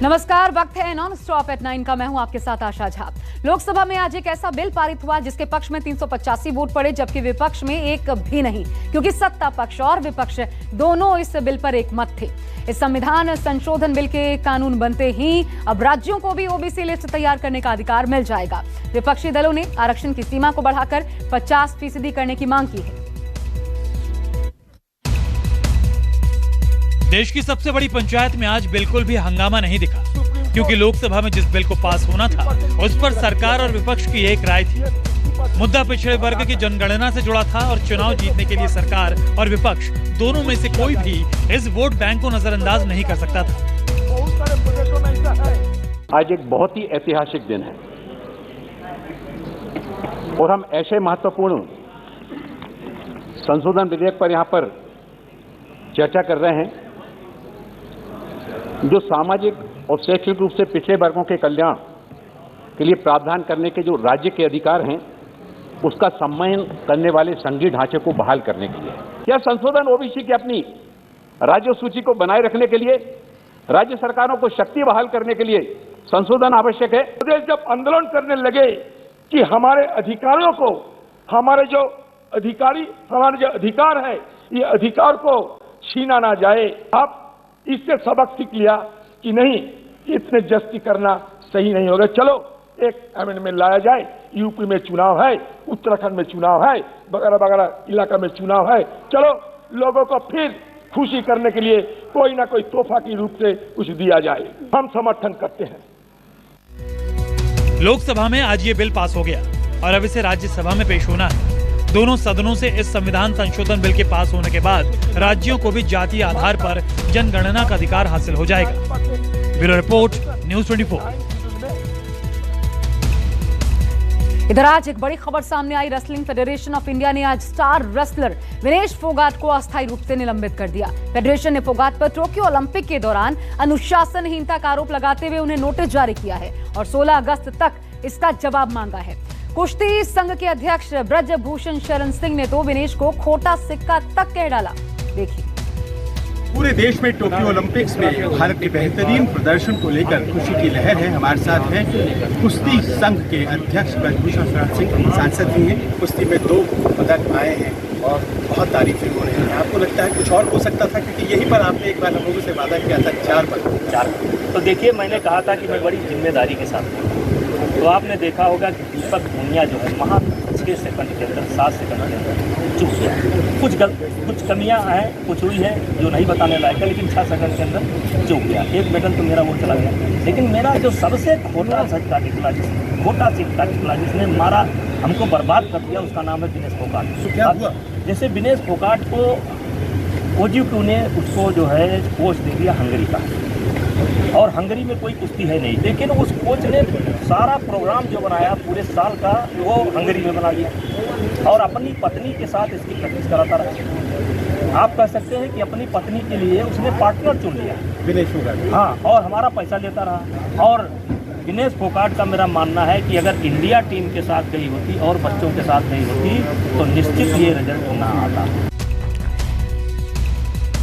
नमस्कार, वक्त है नॉन स्टॉप एट 9 का। मैं हूं आपके साथ आशा झा। लोकसभा में आज एक ऐसा बिल पारित हुआ जिसके पक्ष में 385 वोट पड़े, जबकि विपक्ष में एक भी नहीं, क्योंकि सत्ता पक्ष और विपक्ष दोनों इस बिल पर एक मत थे। इस संविधान संशोधन बिल के कानून बनते ही अब राज्यों को भी ओबीसी लिस्ट तैयार करने का अधिकार मिल जाएगा। विपक्षी दलों ने आरक्षण की सीमा को बढ़ाकर 50% करने की मांग की है। देश की सबसे बड़ी पंचायत में आज बिल्कुल भी हंगामा नहीं दिखा, क्योंकि लोकसभा में जिस बिल को पास होना था उस पर सरकार और विपक्ष की एक राय थी। मुद्दा पिछड़े वर्ग की जनगणना से जुड़ा था और चुनाव जीतने के लिए सरकार और विपक्ष दोनों में से कोई भी इस वोट बैंक को नजरअंदाज नहीं कर सकता था। आज एक बहुत ही ऐतिहासिक दिन है और हम ऐसे महत्वपूर्ण संशोधन विधेयक पर यहाँ पर चर्चा कर रहे हैं जो सामाजिक और शैक्षिक रूप से पिछड़े वर्गों के कल्याण के लिए प्रावधान करने के जो राज्य के अधिकार हैं उसका सम्मान करने वाले संघीय ढांचे को बहाल करने के लिए। यह संशोधन ओबीसी की अपनी राज्य सूची को बनाए रखने के लिए, राज्य सरकारों को शक्ति बहाल करने के लिए संशोधन आवश्यक है। प्रदेश जब आंदोलन करने लगे कि हमारे अधिकारियों को, हमारे जो अधिकार है, ये अधिकार को छीना ना जाए। आप इससे सबक सीख लिया कि नहीं, इतने जस्ती करना सही नहीं होगा। चलो एक अमेंडमेंट लाया जाए। यूपी में चुनाव है, उत्तराखंड में चुनाव है, वगैरह वगैरह इलाका में चुनाव है। चलो लोगों को फिर खुशी करने के लिए कोई ना कोई तोहफा के रूप से कुछ दिया जाए। हम समर्थन करते हैं। लोकसभा में आज ये बिल पास हो गया और अब इसे राज्यसभा में पेश होना है। दोनों सदनों से इस संविधान संशोधन बिल के पास होने के बाद राज्यों को भी जातीय आधार पर जनगणना का अधिकार हासिल हो जाएगा। Bureau report, news 24। इधर आज एक बड़ी खबर सामने आई। रेसलिंग फेडरेशन ऑफ इंडिया ने आज स्टार रेसलर विनेश फोगाट को अस्थायी रूप से निलंबित कर दिया। फेडरेशन ने फोगाट पर टोक्यो ओलंपिक के दौरान अनुशासनहीनता का आरोप लगाते हुए उन्हें नोटिस जारी किया है और 16 अगस्त तक इसका जवाब मांगा है। कुश्ती संघ के अध्यक्ष ब्रजभूषण शरण सिंह ने तो विनेश को खोटा सिक्का तक कह डाला। देखिए। पूरे देश में टोक्यो ओलंपिक्स में भारत के बेहतरीन प्रदर्शन को लेकर खुशी की लहर है। हमारे साथ हैं कुश्ती संघ के अध्यक्ष ब्रजभूषण शरण सिंह, सांसद भी हैं। कुश्ती में 2 पदक आए हैं और बहुत तारीफें हो रही हैं। आपको लगता है कुछ और हो सकता था, क्योंकि यहीं पर आपने एक बार हम लोगों से वादा किया था 4 पदक। तो देखिए, मैंने कहा था कि मैं बड़ी जिम्मेदारी के साथ, तो आपने देखा होगा कि दीपक पूनिया जो है वहाँ 6 सेकंड के अंदर, 7 सेकंड के अंदर चूक गया। कुछ कमियां हैं, कुछ हुई है जो नहीं बताने लायक है, लेकिन 6 सेकंड के अंदर चूक गया। एक मेडल तो मेरा वो चला गया। लेकिन मेरा जो सबसे खोटा सिक्का निकला जिसने मारा, हमको बर्बाद कर दिया, उसका नाम है विनेश फोगाट। क्या हुआ? जैसे विनेश फोगाट को ओजीक्यू ने उसको जो है कोच दे दिया हंगरी का, और हंगरी में कोई कुश्ती है नहीं, लेकिन उस कोच ने सारा प्रोग्राम जो बनाया पूरे साल का वो हंगरी में बना लिया और अपनी पत्नी के साथ इसकी प्रैक्टिस कराता रहा। आप कह सकते हैं कि अपनी पत्नी के लिए उसने पार्टनर चुन लिया विनेश फोगाट। हाँ, और हमारा पैसा लेता रहा। और विनेश फोगाट का मेरा मानना है कि अगर इंडिया टीम के साथ गई होती और बच्चों के साथ गई होती तो निश्चित ये रिजल्ट ना आता।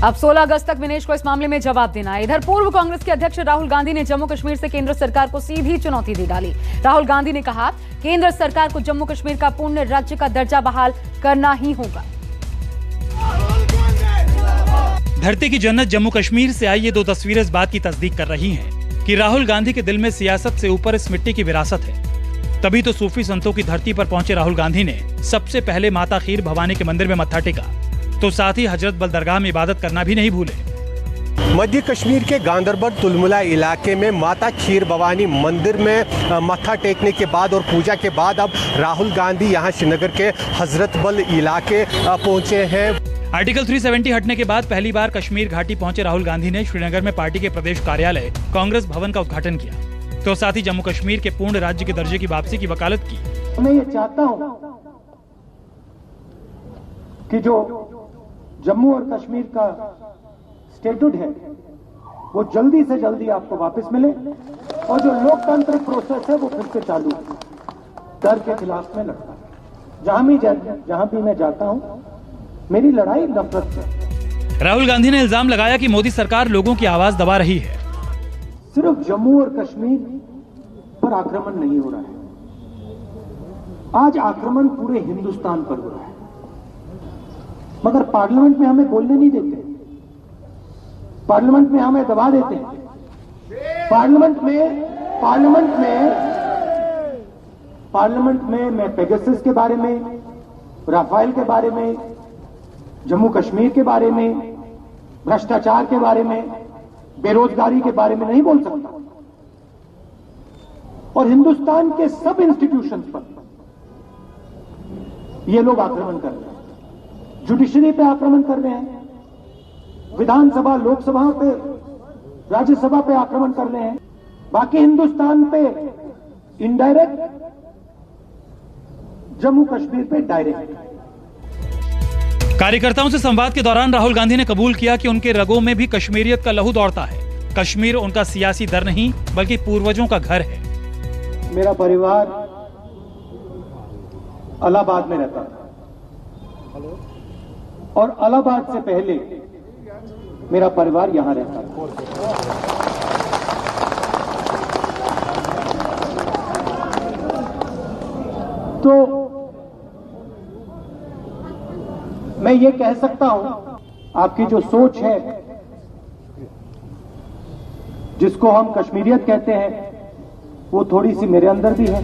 अब 16 अगस्त तक विनेश को इस मामले में जवाब देना है। इधर पूर्व कांग्रेस के अध्यक्ष राहुल गांधी ने जम्मू कश्मीर से केंद्र सरकार को सीधी चुनौती दे डाली। राहुल गांधी ने कहा, केंद्र सरकार को जम्मू कश्मीर का पूर्ण राज्य का दर्जा बहाल करना ही होगा। धरती की जन्नत जम्मू कश्मीर से आई ये 2 तस्वीरें इस बात की तस्दीक कर रही हैं कि राहुल गांधी के दिल में सियासत से ऊपर इस मिट्टी की विरासत है। तभी तो सूफी संतों की धरती पर पहुंचे राहुल गांधी ने सबसे पहले माता खीर भवानी के मंदिर में मत्था टेका, तो साथ ही हजरत बल दरगाह में इबादत करना भी नहीं भूले। मध्य कश्मीर के गांदरबल तुलमुला इलाके में माता खीर भवानी मंदिर में मत्था टेकने के बाद और पूजा के बाद अब राहुल गांधी यहां श्रीनगर के हजरत बल इलाके पहुंचे हैं। आर्टिकल 370 हटने के बाद पहली बार कश्मीर घाटी पहुंचे राहुल गांधी ने श्रीनगर में पार्टी के प्रदेश कार्यालय कांग्रेस भवन का उद्घाटन किया, तो साथ ही जम्मू कश्मीर के पूर्ण राज्य के दर्जे की वापसी की वकालत की। मैं ये चाहता हूं कि जो जम्मू और कश्मीर का स्टेटुड है वो जल्दी से जल्दी आपको वापस मिले और जो लोकतांत्रिक प्रोसेस है वो फिर से चालू हो। डर के खिलाफ में लड़ता हूं, जहां भी मैं जाता हूं, मेरी लड़ाई नफरत से। राहुल गांधी ने इल्जाम लगाया कि मोदी सरकार लोगों की आवाज दबा रही है। सिर्फ जम्मू और कश्मीर पर आक्रमण नहीं हो रहा है, आज आक्रमण पूरे हिंदुस्तान पर हो रहा है, मगर पार्लियामेंट में हमें बोलने नहीं देते, पार्लियामेंट में हमें दबा देते हैं। पार्लियामेंट में मैं पेगासस के बारे में, राफेल के बारे में, जम्मू कश्मीर के बारे में, भ्रष्टाचार के बारे में, बेरोजगारी के बारे में नहीं बोल सकता। और हिंदुस्तान के सब इंस्टीट्यूशंस पर ये लोग आक्रमण कर रहे हैं, जुडिशरी पे आक्रमण कर रहे हैं, विधानसभा, लोकसभा पे, राज्यसभा पे आक्रमण कर रहे हैं, बाकी हिंदुस्तान पे इनडायरेक्ट, जम्मू कश्मीर पे डायरेक्ट। कार्यकर्ताओं से संवाद के दौरान राहुल गांधी ने कबूल किया कि उनके रगों में भी कश्मीरियत का लहू दौड़ता है। कश्मीर उनका सियासी दर नहीं बल्कि पूर्वजों का घर है। मेरा परिवार इलाहाबाद में रहता था और इलाहाबाद से पहले मेरा परिवार यहां रहता था। तो मैं ये कह सकता हूं, आपकी जो सोच है, जिसको हम कश्मीरियत कहते हैं, वो थोड़ी सी मेरे अंदर भी है।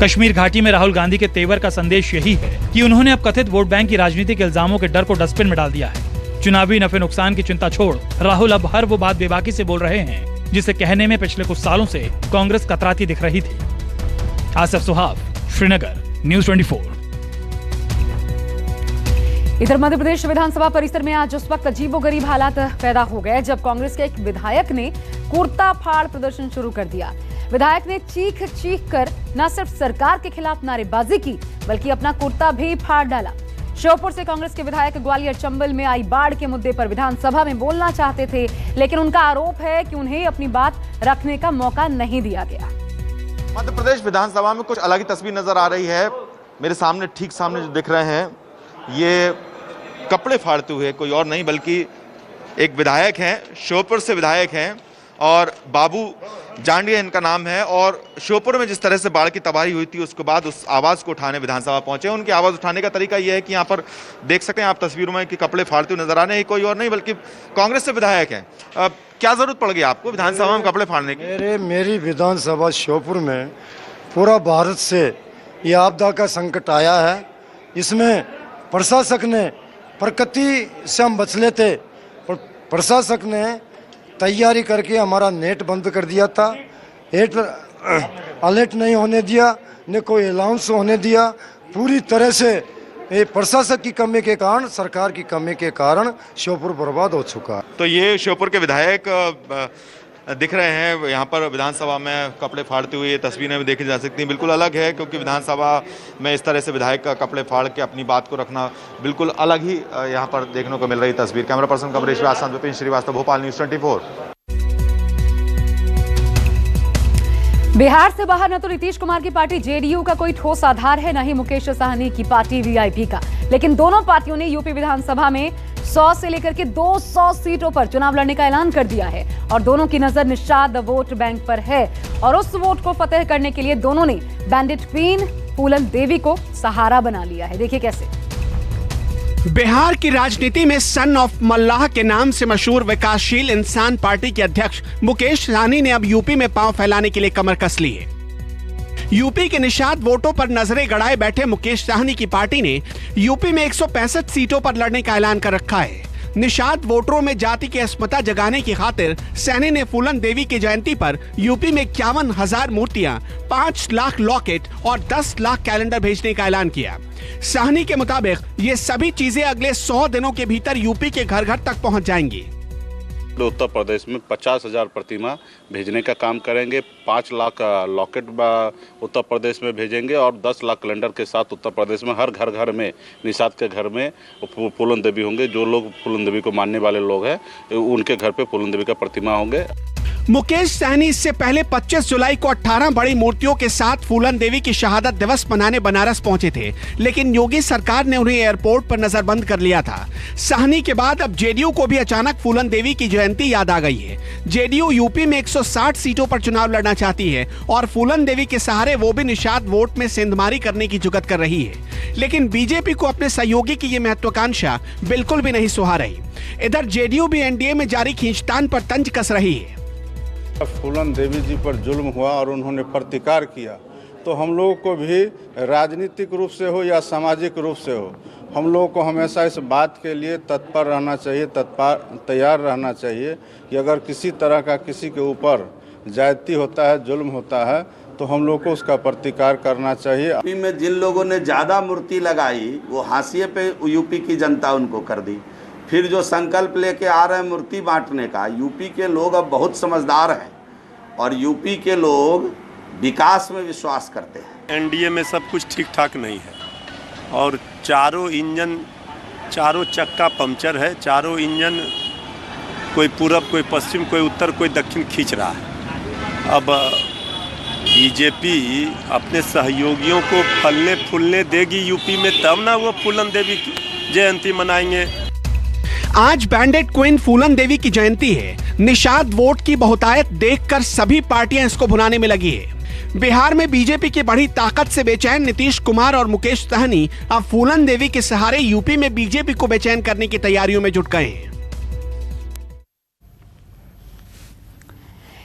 कश्मीर घाटी में राहुल गांधी के तेवर का संदेश यही है कि उन्होंने अब कथित वोट बैंक की राजनीति के इल्जामों के डर को डस्टबिन में डाल दिया है। चुनावी नफे नुकसान की चिंता छोड़ राहुल अब हर वो बात बेबाकी से बोल रहे हैं जिसे कहने में पिछले कुछ सालों से कांग्रेस कतराती दिख रही थी। आसिफ सुहाब, श्रीनगर, न्यूज़ 24। इधर मध्य प्रदेश विधानसभा परिसर में आज उस वक्त अजीबोगरीब हालात पैदा हो गए जब कांग्रेस के एक विधायक ने कुर्ता फाड़ प्रदर्शन शुरू कर दिया। विधायक ने चीख कर न सिर्फ सरकार के खिलाफ नारेबाजी की बल्कि अपना कुर्ता भी फाड़ डाला। श्योपुर से कांग्रेस के विधायक ग्वालियर चंबल में आई बाढ़ के मुद्दे पर विधानसभा में बोलना चाहते थे, लेकिन उनका आरोप है कि उन्हें अपनी बात रखने का मौका नहीं दिया गया। मध्य प्रदेश विधानसभा में कुछ अलग ही तस्वीर नजर आ रही है। मेरे सामने, ठीक सामने जो दिख रहे हैं, ये कपड़े फाड़ते हुए कोई और नहीं बल्कि एक विधायक हैं, श्योपुर से विधायक हैं और बाबू जांडिया इनका नाम है। और श्योपुर में जिस तरह से बाढ़ की तबाही हुई थी उसके बाद उस आवाज़ को उठाने विधानसभा पहुंचे। उनकी आवाज़ उठाने का तरीका यह है कि यहाँ पर देख सकते हैं आप तस्वीरों में कि कपड़े फाड़ते हुए नजर आ रहे हैं, कोई और नहीं बल्कि कांग्रेस से विधायक हैं। क्या जरूरत पड़ गई आपको विधानसभा में कपड़े फाड़ने की? मेरी विधानसभा श्योपुर में पूरा भारत से ये आपदा का संकट आया है। इसमें प्रशासक ने, प्रकृति से हम बच लेते, प्रशासक ने तैयारी करके हमारा नेट बंद कर दिया था, अलर्ट नहीं होने दिया, न कोई अलाउंस होने दिया। पूरी तरह से ये प्रशासक की कमी के कारण, सरकार की कमी के कारण श्योपुर बर्बाद हो चुका है। तो ये श्योपुर के विधायक दिख रहे हैं यहाँ पर विधानसभा में कपड़े फाड़ते हुए। ये तस्वीरें भी देखी जा सकती हैं, बिल्कुल अलग है क्योंकि विधानसभा में इस तरह से विधायक का कपड़े फाड़ के अपनी बात को रखना बिल्कुल अलग ही यहाँ पर देखने को मिल रही तस्वीर। कैमरा पर्सन कमरेश व्यास, विपिन श्रीवास्तव, भोपाल, न्यूज़ 24। बिहार से बाहर न तो नीतीश कुमार की पार्टी जेडीयू का कोई ठोस आधार है, न ही मुकेश साहनी की पार्टी वीआईपी का, लेकिन दोनों पार्टियों ने यूपी विधानसभा में 100 से लेकर के 200 सीटों पर चुनाव लड़ने का ऐलान कर दिया है और दोनों की नजर निषाद वोट बैंक पर है और उस वोट को फतेह करने के लिए दोनों ने बैंडिट क्वीन फूलन देवी को सहारा बना लिया है। देखिए कैसे। बिहार की राजनीति में सन ऑफ मल्लाह के नाम से मशहूर विकासशील इंसान पार्टी के अध्यक्ष मुकेश सहनी ने अब यूपी में पांव फैलाने के लिए कमर कस ली है। यूपी के निषाद वोटों पर नजरें गड़ाए बैठे मुकेश सहनी की पार्टी ने यूपी में 165 सीटों पर लड़ने का ऐलान कर रखा है। निषाद वोटरों में जाति की अस्मिता जगाने की खातिर सहनी ने फूलन देवी की जयंती पर यूपी में 51,000 मूर्तियां, 5 लाख लॉकेट और 10 लाख कैलेंडर भेजने का ऐलान किया। सहनी के मुताबिक ये सभी चीजें अगले 100 दिनों के भीतर यूपी के घर घर तक पहुंच जाएंगी। उत्तर प्रदेश में 50,000 प्रतिमा भेजने का काम करेंगे, 5 लाख लॉकेट उत्तर प्रदेश में भेजेंगे और 10 लाख कैलेंडर के साथ उत्तर प्रदेश में हर घर में, निषाद के घर में फूलन देवी होंगे। जो लोग फूलन देवी को मानने वाले लोग हैं उनके घर पे फूलन देवी का प्रतिमा होंगे। मुकेश सहनी इससे पहले 25 जुलाई को 18 बड़ी मूर्तियों के साथ फूलन देवी की शहादत दिवस मनाने बनारस पहुंचे थे, लेकिन योगी सरकार ने उन्हें एयरपोर्ट पर नजरबंद कर लिया था। सहनी के बाद अब जेडीयू को भी अचानक फूलन देवी की जयंती याद आ गई है। जेडीयू यूपी में 160 सीटों पर चुनाव लड़ना चाहती है और फूलन देवी के सहारे वो भी निषाद वोट में सेंधमारी करने की जुगत कर रही है, लेकिन बीजेपी को अपने सहयोगी की ये महत्वाकांक्षा बिल्कुल भी नहीं सुहा रही। इधर जेडीयू भी एनडीए में जारी खींचतान पर तंज कस रही है। फूलन देवी जी पर जुल्म हुआ और उन्होंने प्रतिकार किया, तो हम लोगों को भी राजनीतिक रूप से हो या सामाजिक रूप से हो, हम लोगों को हमेशा इस बात के लिए तत्पर रहना चाहिए, तैयार रहना चाहिए कि अगर किसी तरह का किसी के ऊपर ज्यादती होता है, जुल्म होता है, तो हम लोग को उसका प्रतिकार करना चाहिए। यूपी में जिन लोगों ने ज़्यादा मूर्ति लगाई वो हाशिए पे यूपी की जनता उनको कर दी। फिर जो संकल्प लेके आ रहे हैं मूर्ति बांटने का, यूपी के लोग अब बहुत समझदार हैं और यूपी के लोग विकास में विश्वास करते हैं। एनडीए में सब कुछ ठीक ठाक नहीं है और चारों चक्का पंक्चर है। चारों इंजन कोई पूरब, कोई पश्चिम, कोई उत्तर, कोई दक्षिण खींच रहा है। अब बीजेपी अपने सहयोगियों को फलने फूलने देगी यूपी में, तब ना वो फूलन देवी की जयंती मनाएंगे। आज बैंडेड क्वीन फूलन देवी की जयंती है। निषाद वोट की बहुतायत देखकर सभी पार्टियां इसको भुनाने में लगी है। बिहार में बीजेपी की बड़ी ताकत से बेचैन नीतीश कुमार और मुकेश सहनी अब फूलन देवी के सहारे यूपी में बीजेपी को बेचैन करने की तैयारियों में जुट गए हैं।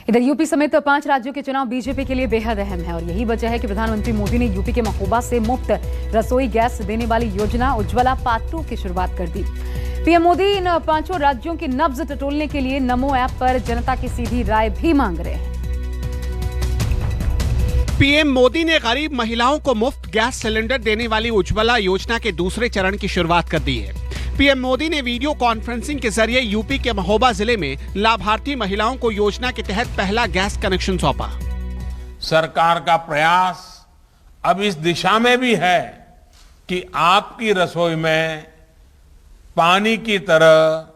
इधर यूपी समेत 5 राज्यों के चुनाव बीजेपी के लिए बेहद अहम है और यही वजह है कि प्रधानमंत्री मोदी ने यूपी के महोबा से मुफ्त रसोई गैस देने वाली योजना उज्ज्वला पार्ट 2 की शुरुआत कर दी। पीएम मोदी इन 5 राज्यों की नब्ज टटोलने के लिए नमो ऐप पर जनता की सीधी राय भी मांग रहे हैं। पीएम मोदी ने गरीब महिलाओं को मुफ्त गैस सिलेंडर देने वाली उज्ज्वला योजना के दूसरे चरण की शुरुआत कर दी है। पीएम मोदी ने वीडियो कॉन्फ्रेंसिंग के जरिए यूपी के महोबा जिले में लाभार्थी महिलाओं को योजना के तहत पहला गैस कनेक्शन सौंपा। सरकार का प्रयास अब इस दिशा में भी है कि आपकी रसोई में पानी की तरह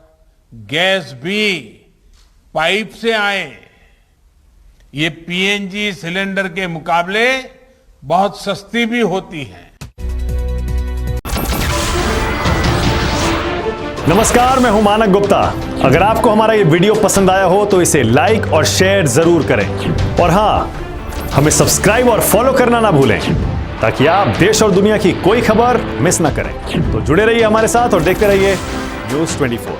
गैस भी पाइप से आए। ये पीएनजी सिलेंडर के मुकाबले बहुत सस्ती भी होती है। नमस्कार, मैं हूं मानक गुप्ता। अगर आपको हमारा ये वीडियो पसंद आया हो तो इसे लाइक और शेयर जरूर करें और हां, हमें सब्सक्राइब और फॉलो करना ना भूलें ताकि आप देश और दुनिया की कोई खबर मिस ना करें। तो जुड़े रहिए हमारे साथ और देखते रहिए न्यूज़ 24।